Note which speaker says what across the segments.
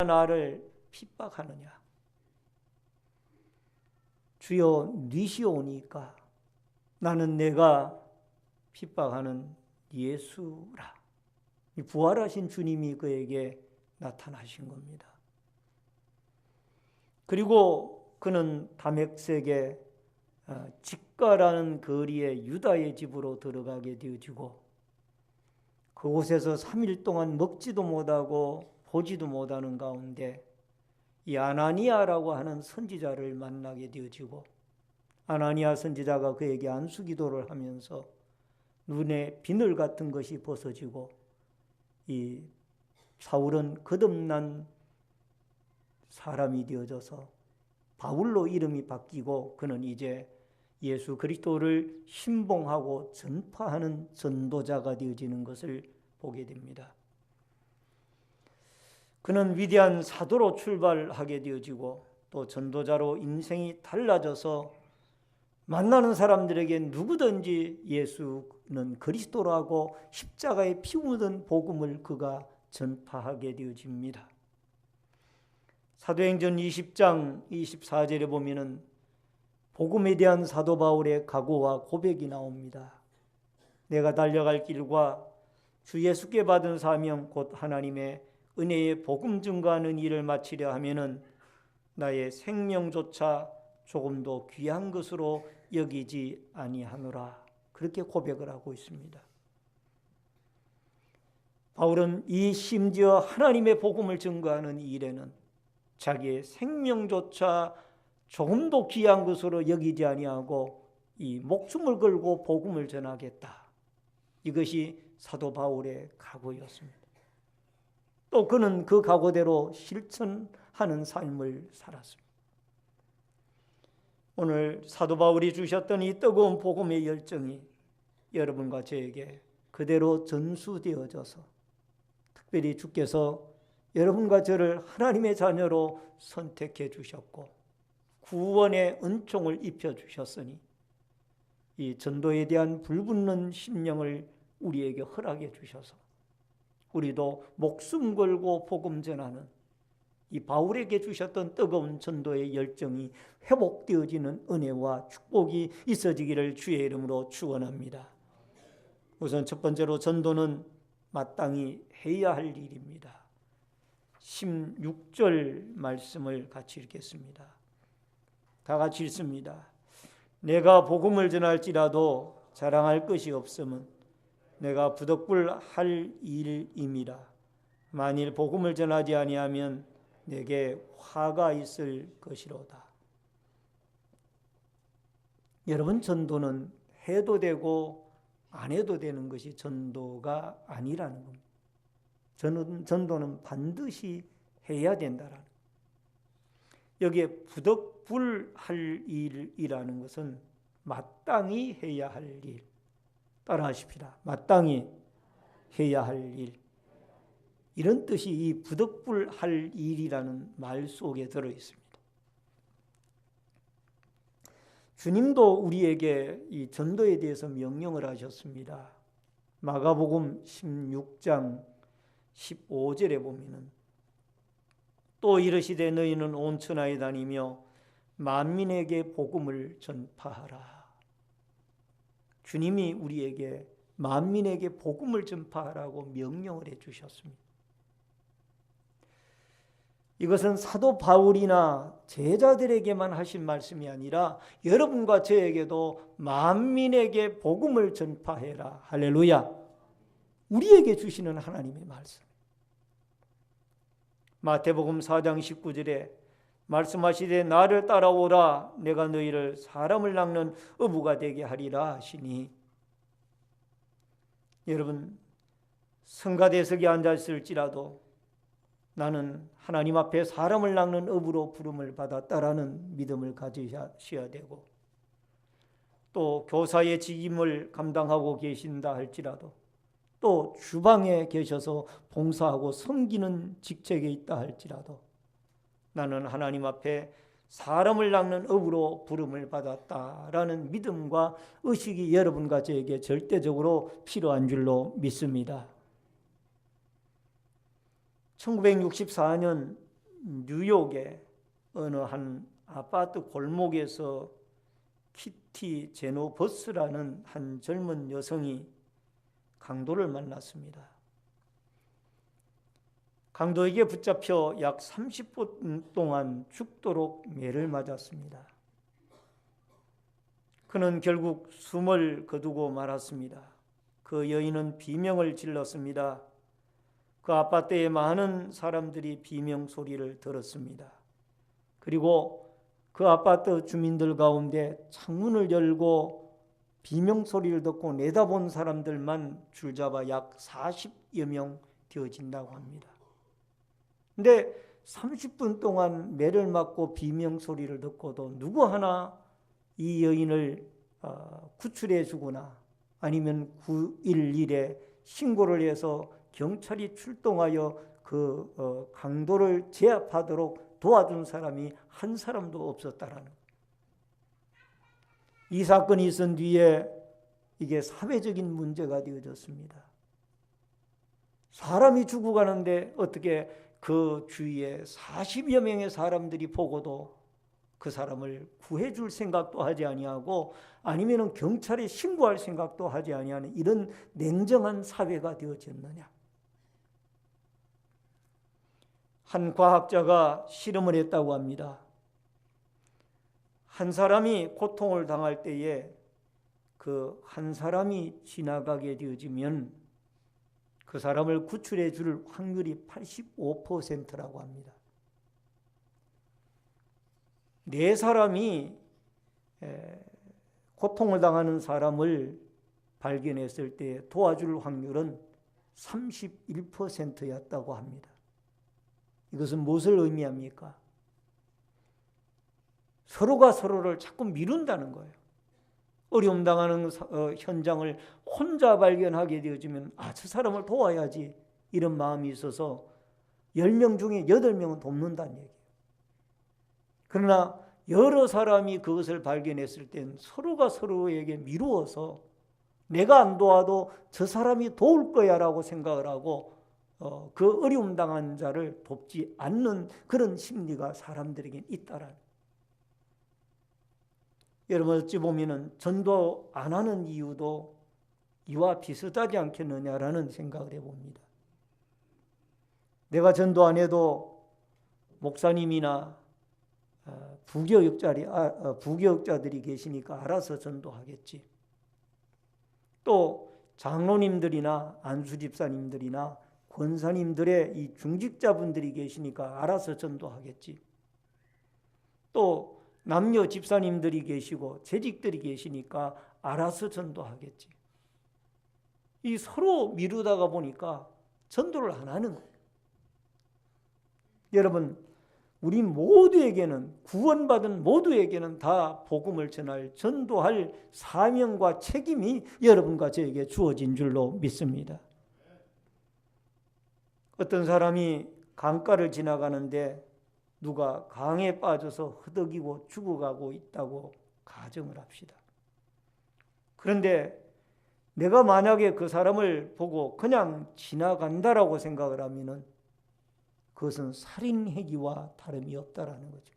Speaker 1: 나를 핍박하느냐? 주여 니시오니까 나는 내가 핍박하는 예수라. 이 부활하신 주님이 그에게 나타나신 겁니다. 그리고 그는 다메섹의 직가라는 거리에 유다의 집으로 들어가게 되어지고 그곳에서 3일 동안 먹지도 못하고 보지도 못하는 가운데 이 아나니아라고 하는 선지자를 만나게 되어지고 아나니아 선지자가 그에게 안수기도를 하면서 눈에 비늘 같은 것이 벗어지고 이 사울은 거듭난 사람이 되어져서 바울로 이름이 바뀌고 그는 이제 예수 그리스도를 신봉하고 전파하는 전도자가 되어지는 것을 보게 됩니다. 그는 위대한 사도로 출발하게 되어지고 또 전도자로 인생이 달라져서 만나는 사람들에게 누구든지 예수는 그리스도라고 십자가에 피 묻은 복음을 그가 전파하게 되어집니다. 사도행전 20장 24절에 보면은 복음에 대한 사도 바울의 각오와 고백이 나옵니다. 내가 달려갈 길과 주 예수께 받은 사명 곧 하나님의 은혜의 복음 증거하는 일을 마치려 하면은 나의 생명조차 조금도 귀한 것으로 여기지 아니하노라. 그렇게 고백을 하고 있습니다. 바울은 이 심지어 하나님의 복음을 증거하는 일에는 자기의 생명조차 조금도 귀한 것으로 여기지 아니하고 이 목숨을 걸고 복음을 전하겠다. 이것이 사도 바울의 각오였습니다. 또 그는 그 각오대로 실천하는 삶을 살았습니다. 오늘 사도 바울이 주셨던 이 뜨거운 복음의 열정이 여러분과 저에게 그대로 전수되어져서 특별히 주께서 여러분과 저를 하나님의 자녀로 선택해 주셨고 구원의 은총을 입혀 주셨으니 이 전도에 대한 불붙는 심령을 우리에게 허락해 주셔서 우리도 목숨 걸고 복음 전하는 이 바울에게 주셨던 뜨거운 전도의 열정이 회복되어지는 은혜와 축복이 있어지기를 주의 이름으로 축원합니다. 우선 첫 번째로 전도는 마땅히 해야 할 일입니다. 16절 말씀을 같이 읽겠습니다. 다 같이 읽습니다. 내가 복음을 전할지라도 자랑할 것이 없음은 내가 부득불할 일임이라. 만일 복음을 전하지 아니하면 내게 화가 있을 것이로다. 여러분, 전도는 해도 되고 안 해도 되는 것이 전도가 아니라는 겁니다. 전도는 반드시 해야 된다라는 거예요. 여기에 부득불할 일이라는 것은 마땅히 해야 할 일. 따라하십시다. 마땅히 해야 할 일. 이런 뜻이 이 부득불할 일이라는 말 속에 들어 있습니다. 주님도 우리에게 이 전도에 대해서 명령을 하셨습니다. 마가복음 16장 15절에 보면은 또 이르시되 너희는 온 천하에 다니며 만민에게 복음을 전파하라. 주님이 우리에게 만민에게 복음을 전파하라고 명령을 해 주셨습니다. 이것은 사도 바울이나 제자들에게만 하신 말씀이 아니라 여러분과 저에게도 만민에게 복음을 전파해라. 할렐루야. 우리에게 주시는 하나님의 말씀. 마태복음 4장 19절에 말씀하시되 나를 따라오라 내가 너희를 사람을 낚는 어부가 되게 하리라 하시니, 여러분 성가대석에 앉았을지라도 나는 하나님 앞에 사람을 낚는 어부로 부름을 받았다라는 믿음을 가지셔야 되고, 또 교사의 직임을 감당하고 계신다 할지라도 또 주방에 계셔서 봉사하고 섬기는 직책에 있다 할지라도 나는 하나님 앞에 사람을 낚는 어부로 부름을 받았다라는 믿음과 의식이 여러분과 저에게 절대적으로 필요한 줄로 믿습니다. 1964년 뉴욕의 어느 한 아파트 골목에서 키티 제노버스라는 한 젊은 여성이 강도를 만났습니다. 강도에게 붙잡혀 약 30분 동안 죽도록 매를 맞았습니다. 그는 결국 숨을 거두고 말았습니다. 그 여인은 비명을 질렀습니다. 그 아파트에 많은 사람들이 비명 소리를 들었습니다. 그리고 그 아파트 주민들 가운데 창문을 열고 비명 소리를 듣고 내다본 사람들만 줄잡아 약 40여 명 되어진다고 합니다. 근데 30분 동안 매를 맞고 비명 소리를 듣고도 누구 하나 이 여인을 구출해 주거나 아니면 911에 신고를 해서 경찰이 출동하여 그 강도를 제압하도록 도와준 사람이 한 사람도 없었다라는 거예요. 이 사건이 있은 뒤에 이게 사회적인 문제가 되어졌습니다. 사람이 죽어가는데 어떻게 그 주위에 40여 명의 사람들이 보고도 그 사람을 구해줄 생각도 하지 아니하고 아니면 경찰에 신고할 생각도 하지 아니하는 이런 냉정한 사회가 되어졌느냐. 한 과학자가 실험을 했다고 합니다. 한 사람이 고통을 당할 때에 그 한 사람이 지나가게 되어지면 그 사람을 구출해 줄 확률이 85%라고 합니다. 네 사람이 고통을 당하는 사람을 발견했을 때 도와줄 확률은 31%였다고 합니다. 이것은 무엇을 의미합니까? 서로가 서로를 자꾸 미룬다는 거예요. 어려움 당하는 현장을 혼자 발견하게 되어지면 저 사람을 도와야지 이런 마음이 있어서 10명 중에 8명은 돕는다는 얘기예요. 그러나 여러 사람이 그것을 발견했을 땐 서로가 서로에게 미루어서 내가 안 도와도 저 사람이 도울 거야 라고 생각을 하고 그 어려움 당한 자를 돕지 않는 그런 심리가 사람들에게 있다라는. 여러분 어찌 보면 전도 안 하는 이유도 이와 비슷하지 않겠느냐라는 생각을 해봅니다. 내가 전도 안 해도 목사님이나 부교육자들이 계시니까 알아서 전도하겠지. 또 장로님들이나 안수집사님들이나 권사님들의 이 중직자분들이 계시니까 알아서 전도하겠지. 또 남녀 집사님들이 계시고 재직들이 계시니까 알아서 전도하겠지. 이 서로 미루다가 보니까 전도를 안 하는 거예요. 여러분, 우리 모두에게는 구원받은 모두에게는 다 복음을 전할 전도할 사명과 책임이 여러분과 저에게 주어진 줄로 믿습니다. 어떤 사람이 강가를 지나가는데 누가 강에 빠져서 허덕이고 죽어가고 있다고 가정을 합시다. 그런데 내가 만약에 그 사람을 보고 그냥 지나간다라고 생각을 하면은 그것은 살인행위와 다름이 없다라는 거죠.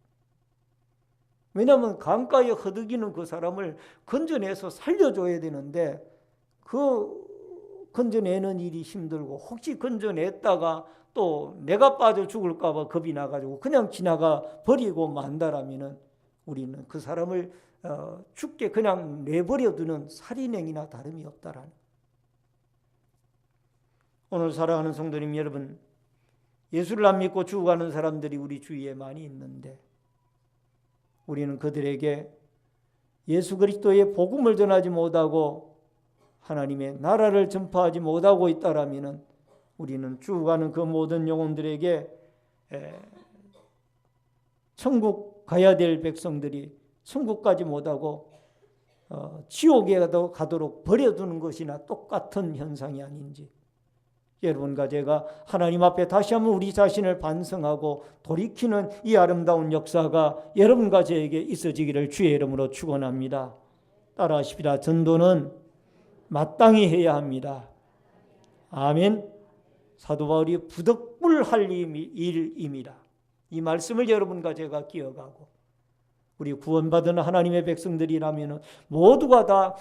Speaker 1: 왜냐하면 강가에 허덕이는 그 사람을 건져내서 살려줘야 되는데 그 건져내는 일이 힘들고 혹시 건져냈다가 또 내가 빠져 죽을까 봐 겁이 나가지고 그냥 지나가 버리고 만다라면은 우리는 그 사람을 죽게 그냥 내버려 두는 살인행위나 다름이 없다라는. 오늘 사랑하는 성도님 여러분, 예수를 안 믿고 죽어가는 사람들이 우리 주위에 많이 있는데 우리는 그들에게 예수 그리스도의 복음을 전하지 못하고 하나님의 나라를 전파하지 못하고 있다라면은 우리는 죽어가는 그 모든 영혼들에게 천국 가야 될 백성들이 천국 가지 못하고 지옥에 가도록 버려두는 것이나 똑같은 현상이 아닌지 여러분과 제가 하나님 앞에 다시 한번 우리 자신을 반성하고 돌이키는 이 아름다운 역사가 여러분과 저에게 있어지기를 주의 이름으로 축원합니다. 따라하십시다. 전도는 마땅히 해야 합니다. 아멘. 사도 바울이 부득불할 일입니다. 이 말씀을 여러분과 제가 기억하고 우리 구원받은 하나님의 백성들이라면 모두가 다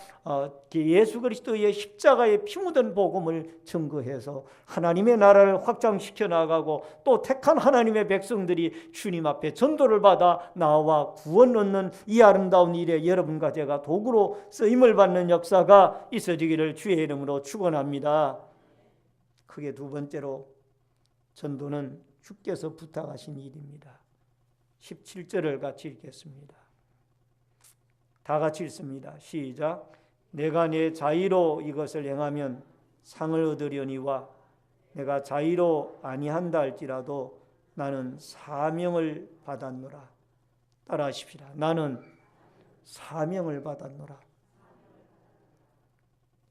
Speaker 1: 예수 그리스도의 십자가에 피 묻은 복음을 증거해서 하나님의 나라를 확장시켜 나가고 또 택한 하나님의 백성들이 주님 앞에 전도를 받아 나와 구원 얻는 이 아름다운 일에 여러분과 제가 도구로 쓰임을 받는 역사가 있어지기를 주의 이름으로 축원합니다. 크게 두 번째로 전도는 주께서 부탁하신 일입니다. 17절을 같이 읽겠습니다. 다 같이 읽습니다. 시작. 내가 내 자의로 이것을 행하면 상을 얻으려니와 내가 자의로 아니한다 할지라도 나는 사명을 받았노라. 따라하십시다. 나는 사명을 받았노라.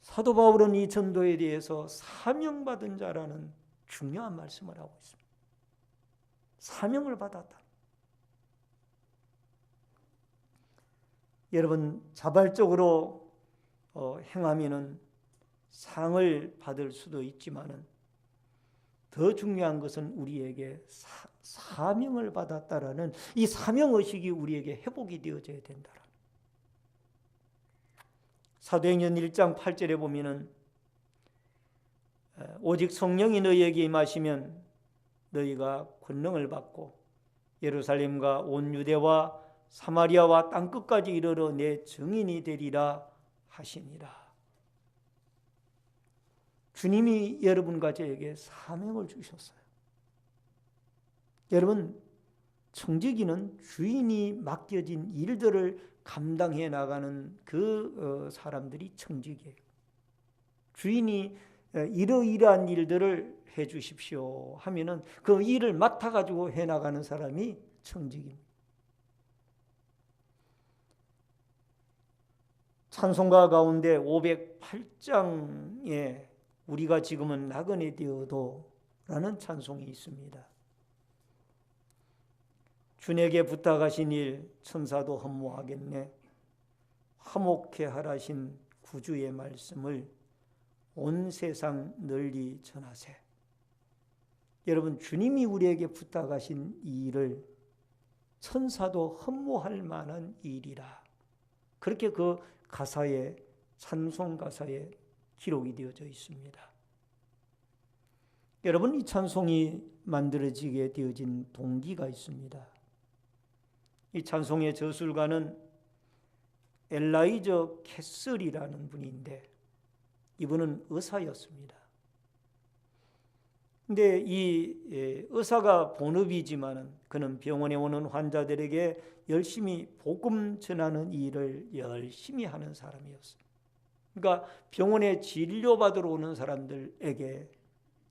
Speaker 1: 사도 바울은 이 전도에 대해서 사명받은 자라는 중요한 말씀을 하고 있습니다. 사명을 받았다. 여러분 자발적으로 행하면은 상을 받을 수도 있지만은 더 중요한 것은 우리에게 사명을 받았다라는 이 사명의식이 우리에게 회복이 되어져야 된다. 사도행전 1장 8절에 보면은 오직 성령이 너희에게 임하시면 너희가 권능을 받고 예루살렘과 온 유대와 사마리아와 땅끝까지 이르러 내 증인이 되리라 하시니라. 주님이 여러분과 저에게 사명을 주셨어요. 여러분 청지기는 주인이 맡겨진 일들을 감당해 나가는 그 사람들이 청지기예요. 주인이 이러이러한 일들을 해 주십시오 하면은 그 일을 맡아가지고 해 나가는 사람이 청지기입니다. 찬송가 가운데 508장에 우리가 지금은 나그네 되어도 라는 찬송이 있습니다. 주에게 부탁하신 일 천사도 허무하겠네. 화목해 하라신 구주의 말씀을 온 세상 널리 전하세. 여러분 주님이 우리에게 부탁하신 이 일을 천사도 허무할 만한 일이라. 그렇게 그 가사에 찬송 가사에 기록이 되어져 있습니다. 여러분 이 찬송이 만들어지게 되어진 동기가 있습니다. 이 찬송의 저술가는 엘라이저 캐슬이라는 분인데 이분은 의사였습니다. 근데 이 의사가 본업이지만은 그는 병원에 오는 환자들에게 열심히 복음 전하는 일을 열심히 하는 사람이었어요. 그러니까 병원에 진료받으러 오는 사람들에게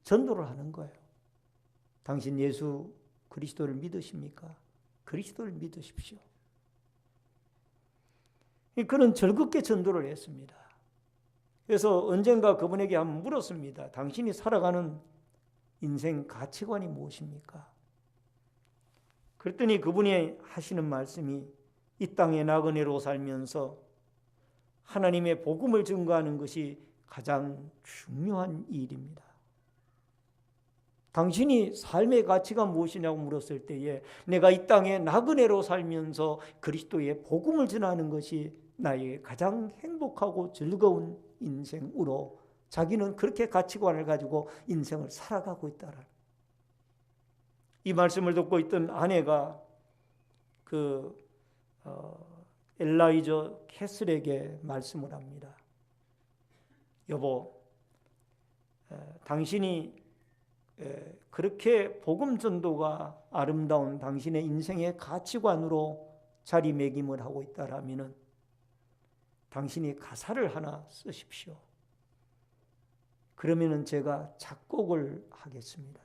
Speaker 1: 전도를 하는 거예요. 당신 예수 그리스도를 믿으십니까? 그리스도를 믿으십시오. 그는 즐겁게 전도를 했습니다. 그래서 언젠가 그분에게 한번 물었습니다. 당신이 살아가는 인생 가치관이 무엇입니까? 그랬더니 그분이 하시는 말씀이 이 땅에 나그네로 살면서 하나님의 복음을 증거하는 것이 가장 중요한 일입니다. 당신이 삶의 가치가 무엇이냐고 물었을 때에 내가 이 땅에 나그네로 살면서 그리스도의 복음을 전하는 것이 나에게 가장 행복하고 즐거운 인생으로 자기는 그렇게 가치관을 가지고 인생을 살아가고 있다라. 이 말씀을 듣고 있던 아내가 그 엘라이저 캐슬에게 말씀을 합니다. 여보, 당신이 그렇게 복음 전도가 아름다운 당신의 인생의 가치관으로 자리매김을 하고 있다라면은 당신이 가사를 하나 쓰십시오. 그러면은 제가 작곡을 하겠습니다.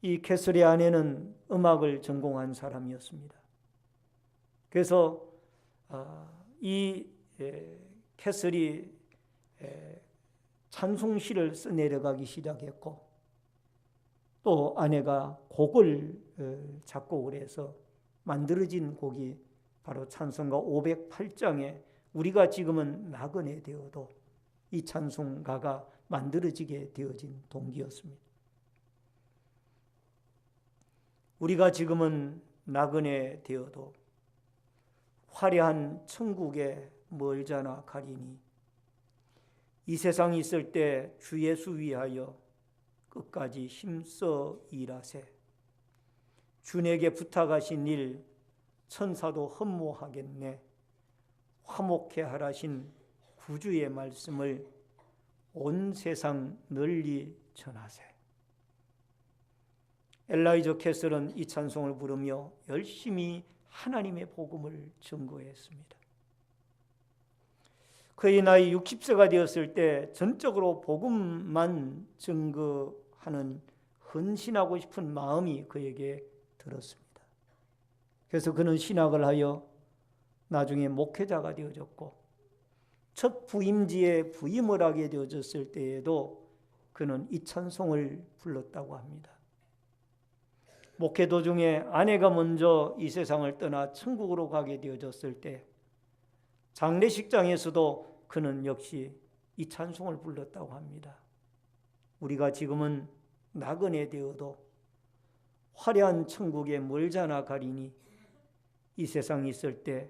Speaker 1: 이 캐슬의 아내는 음악을 전공한 사람이었습니다. 그래서 이 캐슬이 찬송시를 써내려가기 시작했고 또 아내가 곡을 작곡을 해서 만들어진 곡이 바로 찬송가 508장에 우리가 지금은 나그네 되어도 이 찬송가가 만들어지게 되어진 동기였습니다. 우리가 지금은 나그네 되어도 화려한 천국에 멀잖아 가리니 이 세상에 있을 때 주 예수 위하여 끝까지 힘써 일하세. 주에게 부탁하신 일 천사도 흠모하겠네. 화목해 하라신 구주의 말씀을 온 세상 널리 전하세. 엘라이저 캐슬은 이 찬송을 부르며 열심히 하나님의 복음을 증거했습니다. 그의 나이 60세가 되었을 때 전적으로 복음만 증거하는 헌신하고 싶은 마음이 그에게 들었습니다. 그래서 그는 신학을 하여 나중에 목회자가 되어졌고 첫 부임지에 부임을 하게 되어졌을 때에도 그는 이 찬송을 불렀다고 합니다. 목회 도중에 아내가 먼저 이 세상을 떠나 천국으로 가게 되어졌을 때 장례식장에서도 그는 역시 이 찬송을 불렀다고 합니다. 우리가 지금은 나그네 되어도 화려한 천국에 멀잖아 가리니 이 세상에 있을 때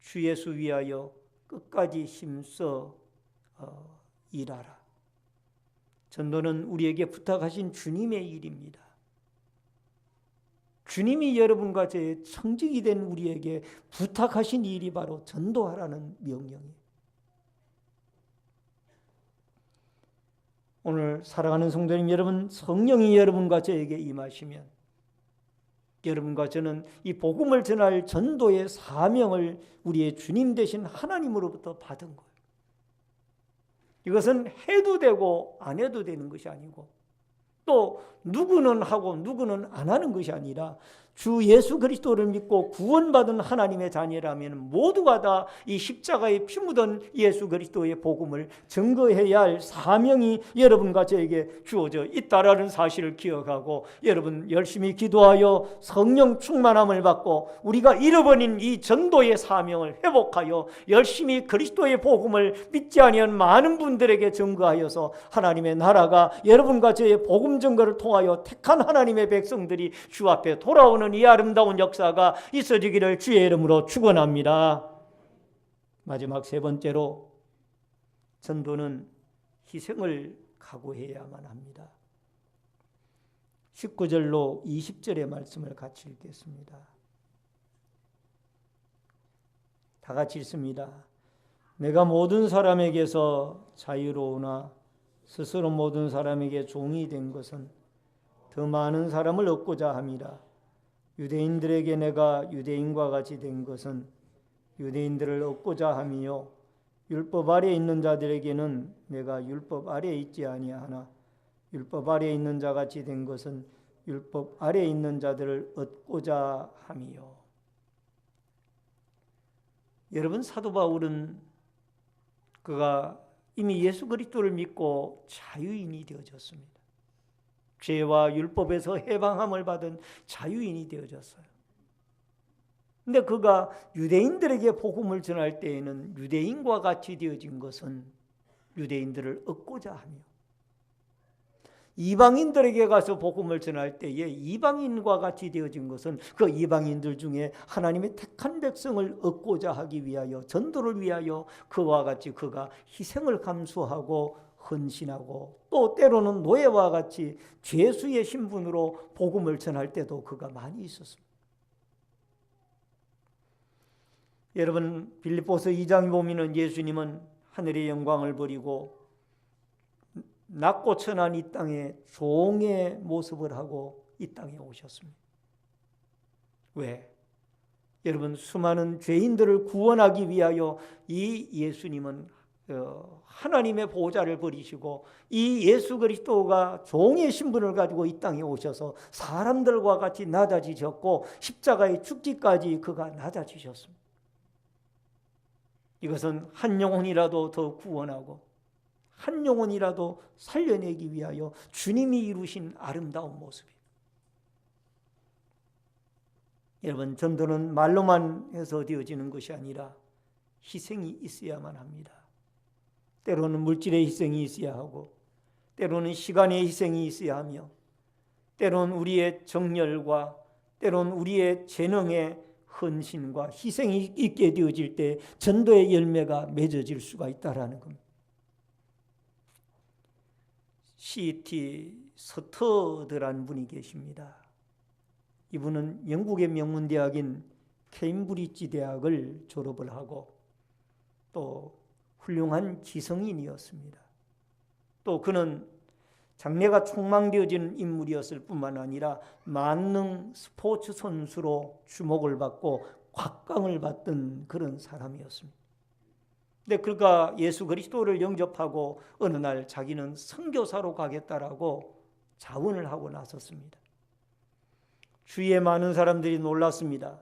Speaker 1: 주 예수 위하여 끝까지 힘써 일하라. 전도는 우리에게 부탁하신 주님의 일입니다. 주님이 여러분과 제 청직이 된 우리에게 부탁하신 일이 바로 전도하라는 명령이에요. 오늘 살아가는 성도님 여러분, 성령이 여러분과 저에게 임하시면 여러분과 저는 이 복음을 전할 전도의 사명을 우리의 주님 되신 하나님으로부터 받은 거예요. 이것은 해도 되고 안 해도 되는 것이 아니고 또 누구는 하고 누구는 안 하는 것이 아니라 주 예수 그리스도를 믿고 구원받은 하나님의 자녀라면 모두가 다 이 십자가에 피 묻은 예수 그리스도의 복음을 증거해야 할 사명이 여러분과 저에게 주어져 있다라는 사실을 기억하고 여러분 열심히 기도하여 성령 충만함을 받고 우리가 잃어버린 이 전도의 사명을 회복하여 열심히 그리스도의 복음을 믿지 아니한 많은 분들에게 증거하여서 하나님의 나라가 여러분과 저의 복음 증거를 통하여 택한 하나님의 백성들이 주 앞에 돌아오는 이 아름다운 역사가 있어지기를 주의 이름으로 축원합니다. 마지막 세 번째로 전도는 희생을 각오해야만 합니다. 19절로 20절의 말씀을 같이 읽겠습니다. 다 같이 읽습니다. 내가 모든 사람에게서 자유로우나 스스로 모든 사람에게 종이 된 것은 더 많은 사람을 얻고자 함이라. 유대인들에게 내가 유대인과 같이 된 것은 유대인들을 얻고자 함이요 율법 아래에 있는 자들에게는 내가 율법 아래에 있지 아니하나 율법 아래에 있는 자같이 된 것은 율법 아래에 있는 자들을 얻고자 함이요. 여러분 사도 바울은 그가 이미 예수 그리스도를 믿고 자유인이 되어졌습니다. 죄와 율법에서 해방함을 받은 자유인이 되어졌어요. 근데 그가 유대인들에게 복음을 전할 때에는 유대인과 같이 되어진 것은 유대인들을 얻고자 하며 이방인들에게 가서 복음을 전할 때에 이방인과 같이 되어진 것은 그 이방인들 중에 하나님의 택한 백성을 얻고자 하기 위하여 전도를 위하여 그와 같이 그가 희생을 감수하고 헌신하고 또 때로는 노예와 같이 죄수의 신분으로 복음을 전할 때도 그가 많이 있었습니다. 여러분 빌립보서 2장에 보면 예수님은 하늘의 영광을 버리고 낮고 천한 이 땅에 종의 모습을 하고 이 땅에 오셨습니다. 왜? 여러분 수많은 죄인들을 구원하기 위하여 이 예수님은 하나님의 보호자를 버리시고 이 예수 그리스도가 종의 신분을 가지고 이 땅에 오셔서 사람들과 같이 낮아지셨고 십자가의 죽기까지 그가 낮아지셨습니다. 이것은 한 영혼이라도 더 구원하고 한 영혼이라도 살려내기 위하여 주님이 이루신 아름다운 모습이에요. 여러분 전도는 말로만 해서 되어지는 것이 아니라 희생이 있어야만 합니다. 때로는 물질의 희생이 있어야 하고 때로는 시간의 희생이 있어야 하며 때로는 우리의 정열과 때론 우리의 재능에 헌신과 희생이 있게 되어질 때 전도의 열매가 맺어질 수가 있다라는 겁니다. C.T. 서터드라는 분이 계십니다. 이분은 영국의 명문대학인 케임브리지 대학을 졸업을 하고 또 훌륭한 기성인이었습니다. 또 그는 장래가 촉망되어지는 인물이었을 뿐만 아니라 만능 스포츠 선수로 주목을 받고 곽강을 받던 그런 사람이었습니다. 근데 그가 예수 그리스도를 영접하고 어느 날 자기는 선교사로 가겠다라고 자원을 하고 나섰습니다. 주위에 많은 사람들이 놀랐습니다.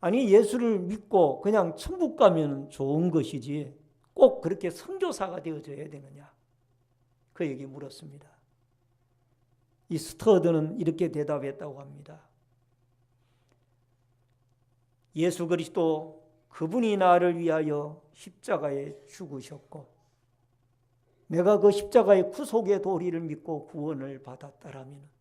Speaker 1: 아니, 예수를 믿고 그냥 천국 가면 좋은 것이지 꼭 그렇게 선교사가 되어져야 되느냐? 그에게 물었습니다. 이 스터드는 이렇게 대답했다고 합니다. 예수 그리스도 그분이 나를 위하여 십자가에 죽으셨고 내가 그 십자가의 구속의 도리를 믿고 구원을 받았다라면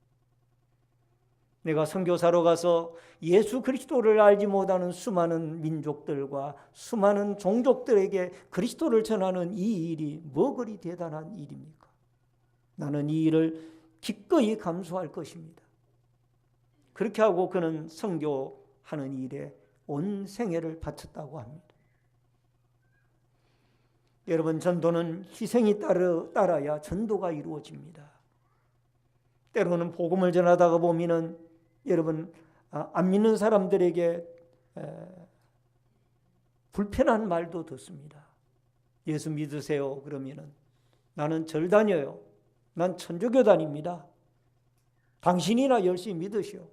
Speaker 1: 내가 선교사로 가서 예수 그리스도를 알지 못하는 수많은 민족들과 수많은 종족들에게 그리스도를 전하는 이 일이 뭐 그리 대단한 일입니까? 나는 이 일을 기꺼이 감수할 것입니다. 그렇게 하고 그는 선교하는 일에 온 생애를 바쳤다고 합니다. 여러분, 전도는 희생이 따라야 전도가 이루어집니다. 때로는 복음을 전하다가 보면은 여러분 안 믿는 사람들에게 불편한 말도 듣습니다. 예수 믿으세요 그러면은 나는 절 다녀요. 난 천주교 다닙니다. 당신이나 열심히 믿으시오.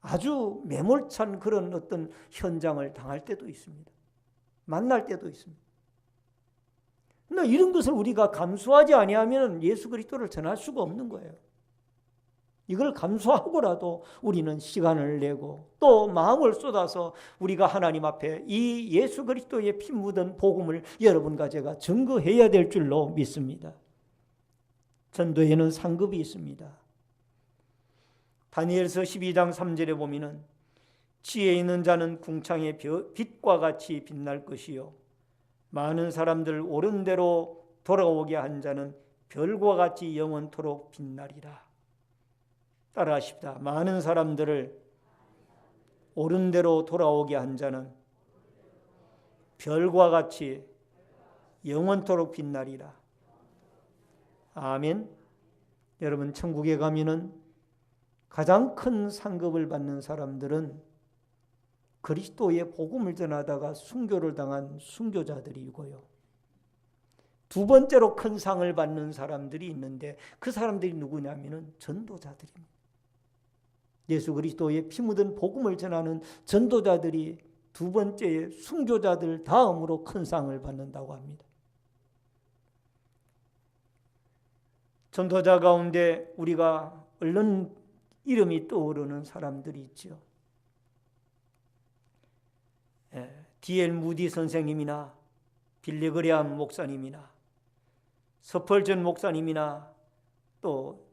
Speaker 1: 아주 매몰찬 그런 어떤 현장을 당할 때도 있습니다. 만날 때도 있습니다. 그러나 이런 것을 우리가 감수하지 아니하면 예수 그리스도를 전할 수가 없는 거예요. 이걸 감수하고라도 우리는 시간을 내고 또 마음을 쏟아서 우리가 하나님 앞에 이 예수 그리스도의 피 묻은 복음을 여러분과 제가 증거해야 될 줄로 믿습니다. 전도에는 상급이 있습니다. 다니엘서 12장 3절에 보면은 지혜 있는 자는 궁창의 빛과 같이 빛날 것이요 많은 사람들 옳은 대로 돌아오게 한 자는 별과 같이 영원토록 빛나리라. 따라하십시다. 많은 사람들을 옳은 대로 돌아오게 한 자는 별과 같이 영원토록 빛나리라. 아멘. 여러분, 천국에 가면은 가장 큰 상급을 받는 사람들은 그리스도의 복음을 전하다가 순교를 당한 순교자들이고요. 두 번째로 큰 상을 받는 사람들이 있는데 그 사람들이 누구냐면은 전도자들입니다. 예수 그리스도의 피 묻은 복음을 전하는 전도자들이 두 번째 순교자들 다음으로 큰 상을 받는다고 합니다. 전도자 가운데 우리가 얼른 이름이 떠오르는 사람들이 있죠. D.L. 무디 선생님이나 빌리 그레함 목사님이나 서펄전 목사님이나 또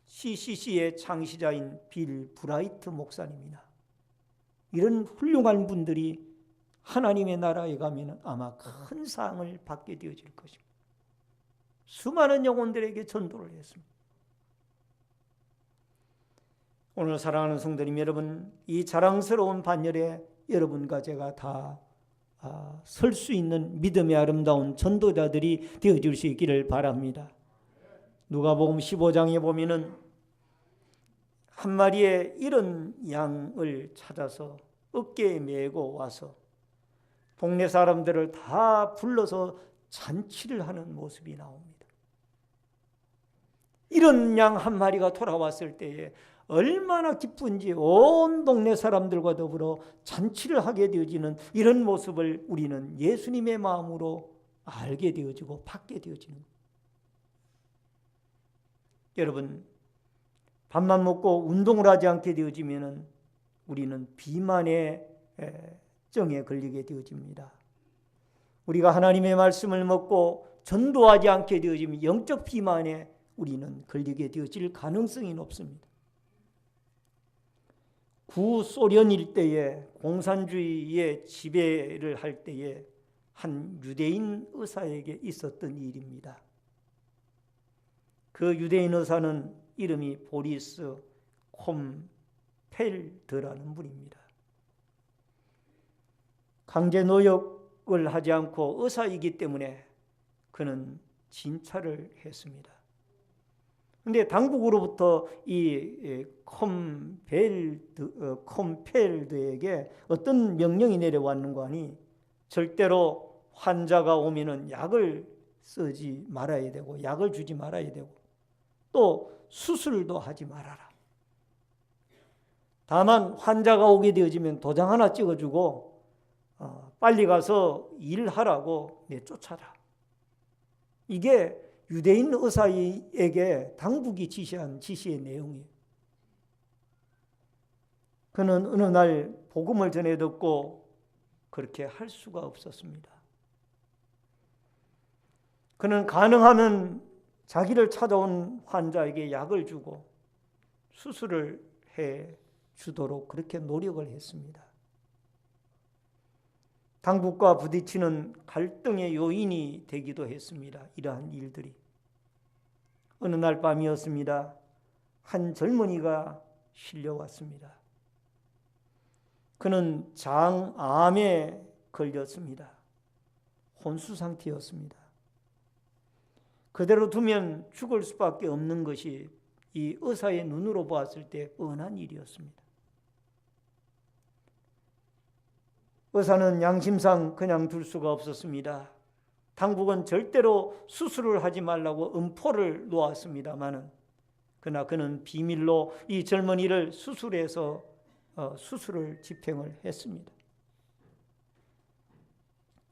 Speaker 1: CCC의 창시자인 빌 브라이트 목사님이나 이런 훌륭한 분들이 하나님의 나라에 가면 아마 큰 상을 받게 되어질 것입니다. 수많은 영혼들에게 전도를 했습니다. 오늘 사랑하는 성도님 여러분, 이 자랑스러운 반열에 여러분과 제가 다 설 수 있는 믿음의 아름다운 전도자들이 되어줄 수 있기를 바랍니다. 누가복음 15장에 보면은 한 마리의 이런 양을 찾아서 어깨에 메고 와서 동네 사람들을 다 불러서 잔치를 하는 모습이 나옵니다. 이런 양 한 마리가 돌아왔을 때에 얼마나 기쁜지 온 동네 사람들과 더불어 잔치를 하게 되어지는 이런 모습을 우리는 예수님의 마음으로 알게 되어지고 받게 되어지는 거예요. 여러분, 밥만 먹고 운동을 하지 않게 되어지면 우리는 비만의 정에 걸리게 되어집니다. 우리가 하나님의 말씀을 먹고 전도하지 않게 되어지면 영적 비만에 우리는 걸리게 되어질 가능성이 높습니다. 구소련 일대에 공산주의의 지배를 할 때에 한 유대인 의사에게 있었던 일입니다. 그 유대인 의사는 이름이 보리스 콤펠드라는 분입니다. 강제 노역을 하지 않고 의사이기 때문에 그는 진찰을 했습니다. 그런데 당국으로부터 이 콤펠드에게 어떤 명령이 내려왔는가 하니 절대로 환자가 오면은 약을 쓰지 말아야 되고 약을 주지 말아야 되고 또 수술도 하지 말아라. 다만 환자가 오게 되어지면 도장 하나 찍어주고 빨리 가서 일하라고 내쫓아라. 이게 유대인 의사에게 당국이 지시한 지시의 내용이에요. 그는 어느 날 복음을 전해 듣고 그렇게 할 수가 없었습니다. 그는 가능하면 자기를 찾아온 환자에게 약을 주고 수술을 해 주도록 그렇게 노력을 했습니다. 당국과 부딪히는 갈등의 요인이 되기도 했습니다. 이러한 일들이. 어느 날 밤이었습니다. 한 젊은이가 실려왔습니다. 그는 장암에 걸렸습니다. 혼수 상태였습니다. 그대로 두면 죽을 수밖에 없는 것이 이 의사의 눈으로 보았을 때 뻔한 일이었습니다. 의사는 양심상 그냥 둘 수가 없었습니다. 당국은 절대로 수술을 하지 말라고 음포를 놓았습니다마는 그러나 그는 비밀로 이 젊은이를 수술해서 수술을 집행을 했습니다.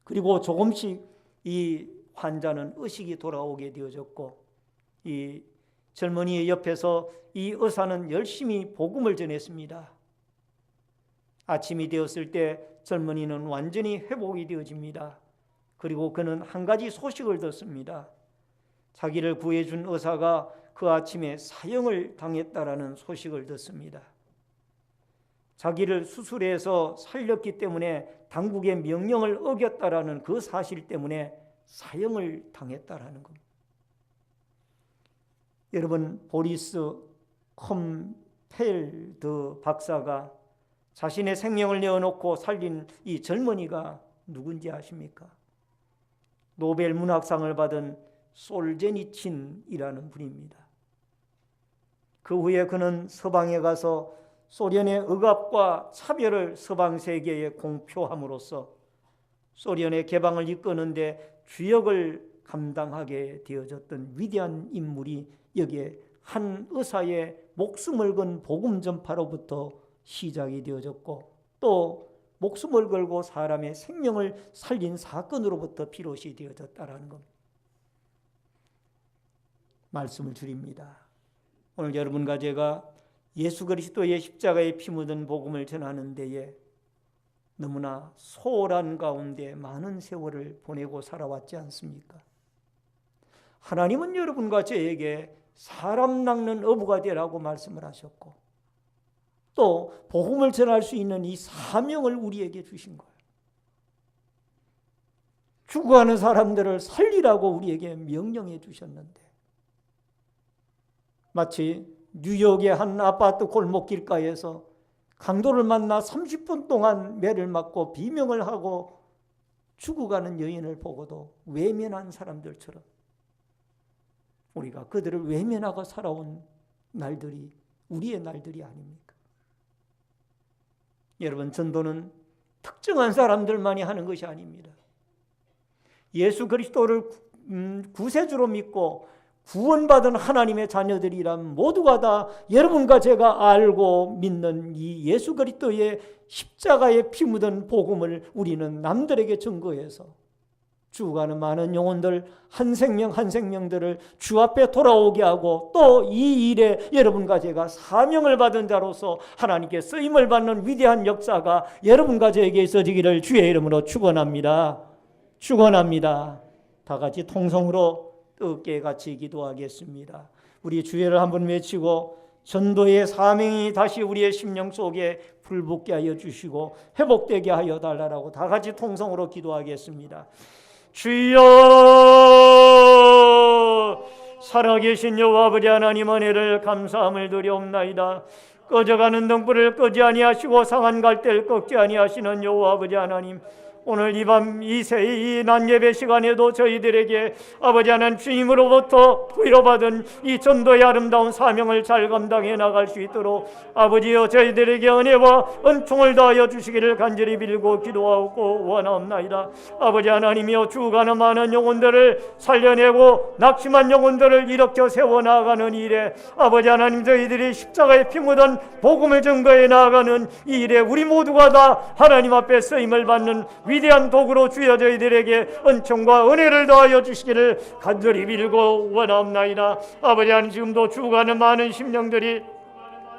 Speaker 1: 그리고 조금씩 이 환자는 의식이 돌아오게 되어졌고 이 젊은이의 옆에서 이 의사는 열심히 복음을 전했습니다. 아침이 되었을 때 젊은이는 완전히 회복이 되어집니다. 그리고 그는 한 가지 소식을 듣습니다. 자기를 구해준 의사가 그 아침에 사형을 당했다라는 소식을 듣습니다. 자기를 수술해서 살렸기 때문에 당국의 명령을 어겼다라는 그 사실 때문에 사형을 당했다라는 겁니다. 여러분, 보리스 콤펠드 박사가 자신의 생명을 내어놓고 살린 이 젊은이가 누군지 아십니까? 노벨 문학상을 받은 솔제니친이라는 분입니다. 그 후에 그는 서방에 가서 소련의 억압과 차별을 서방 세계에 공표함으로써 소련의 개방을 이끄는데 주역을 감당하게 되어졌던 위대한 인물이 여기에 한 의사의 목숨을 건 복음 전파로부터 시작이 되어졌고 또 목숨을 걸고 사람의 생명을 살린 사건으로부터 비롯이 되어졌다라는 겁니다. 말씀을 드립니다. 오늘 여러분과 제가 예수 그리스도의 십자가에 피 묻은 복음을 전하는 데에 너무나 소홀한 가운데 많은 세월을 보내고 살아왔지 않습니까? 하나님은 여러분과 저에게 사람 낚는 어부가 되라고 말씀을 하셨고 또 복음을 전할 수 있는 이 사명을 우리에게 주신 거예요. 죽어가는 사람들을 살리라고 우리에게 명령해 주셨는데 마치 뉴욕의 한 아파트 골목길가에서 강도를 만나 30분 동안 매를 맞고 비명을 하고 죽어가는 여인을 보고도 외면한 사람들처럼 우리가 그들을 외면하고 살아온 날들이 우리의 날들이 아닙니까? 여러분, 전도는 특정한 사람들만이 하는 것이 아닙니다. 예수 그리스도를 구세주로 믿고 구원받은 하나님의 자녀들이란 모두가 다 여러분과 제가 알고 믿는 이 예수 그리스도의 십자가에 피 묻은 복음을 우리는 남들에게 증거해서 죽어가는 많은 영혼들 한 생명 한 생명들을 주 앞에 돌아오게 하고 또 이 일에 여러분과 제가 사명을 받은 자로서 하나님께 쓰임을 받는 위대한 역사가 여러분과 저에게 있어지기를 주의 이름으로 축원합니다. 축원합니다. 다 같이 통성으로 뜨겁게 같이 기도하겠습니다. 우리 주의를 한번 외치고 전도의 사명이 다시 우리의 심령 속에 불붙게 하여 주시고 회복되게 하여 달라라고 다 같이 통성으로 기도하겠습니다. 주여, 살아계신 여호와 아버지 하나님, 은혜를 감사함을 드리옵나이다. 꺼져가는 등불을 끄지 아니하시고 상한 갈대를 꺾지 아니하시는 여호와 아버지 하나님, 오늘 이 밤 이 낮 예배 시간에도 저희들에게 아버지 하나님 주님으로부터 부여받은 이 전도의 아름다운 사명을 잘 감당해 나갈 수 있도록 아버지여 저희들에게 은혜와 은총을 더하여 주시기를 간절히 빌고 기도하고 원하옵나이다. 아버지 하나님이여, 죽어가는 많은 영혼들을 살려내고 낙심한 영혼들을 일으켜 세워나가는 일에 아버지 하나님, 저희들이 십자가에 피 묻은 복음을 증거해 나아가는 이 일에 우리 모두가 다 하나님 앞에 쓰임을 받는 위대한 도구로 주여 저희들에게 은총과 은혜를 더하여 주시기를 간절히 빌고 원하옵나이다. 아버지 하나님, 지금도 죽어가는 많은 심령들이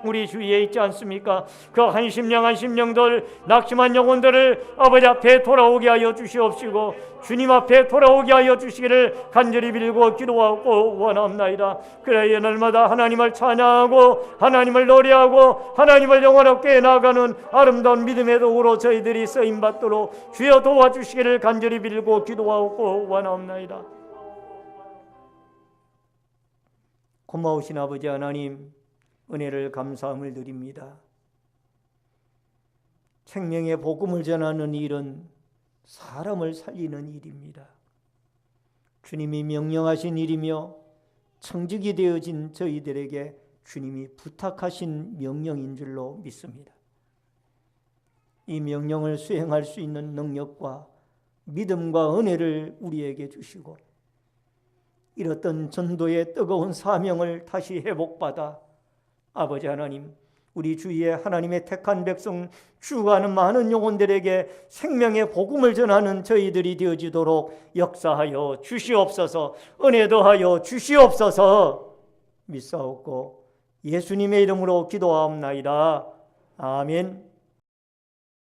Speaker 1: 우리 주위에 있지 않습니까? 그 한 심령 한 심령들, 낙심한 영혼들을 아버지 앞에 돌아오게 하여 주시옵시고 주님 앞에 돌아오게 하여 주시기를 간절히 빌고 기도하고 원하옵나이다. 그래야 날마다 하나님을 찬양하고 하나님을 노래하고 하나님을 영원롭게 나아가는 아름다운 믿음의 도구로 저희들이 쓰임받도록 주여 도와주시기를 간절히 빌고 기도하고 원하옵나이다. 고마우신 아버지 하나님, 은혜를 감사함을 드립니다. 생명의 복음을 전하는 일은 사람을 살리는 일입니다. 주님이 명령하신 일이며 청직이 되어진 저희들에게 주님이 부탁하신 명령인 줄로 믿습니다. 이 명령을 수행할 수 있는 능력과 믿음과 은혜를 우리에게 주시고 이렇던 전도의 뜨거운 사명을 다시 회복받아 아버지 하나님, 우리 주위에 하나님의 택한 백성 죽어가는 많은 영혼들에게 생명의 복음을 전하는 저희들이 되어지도록 역사하여 주시옵소서. 은혜 더하여 주시옵소서. 믿사옵고 예수님의 이름으로 기도하옵나이다. 아멘.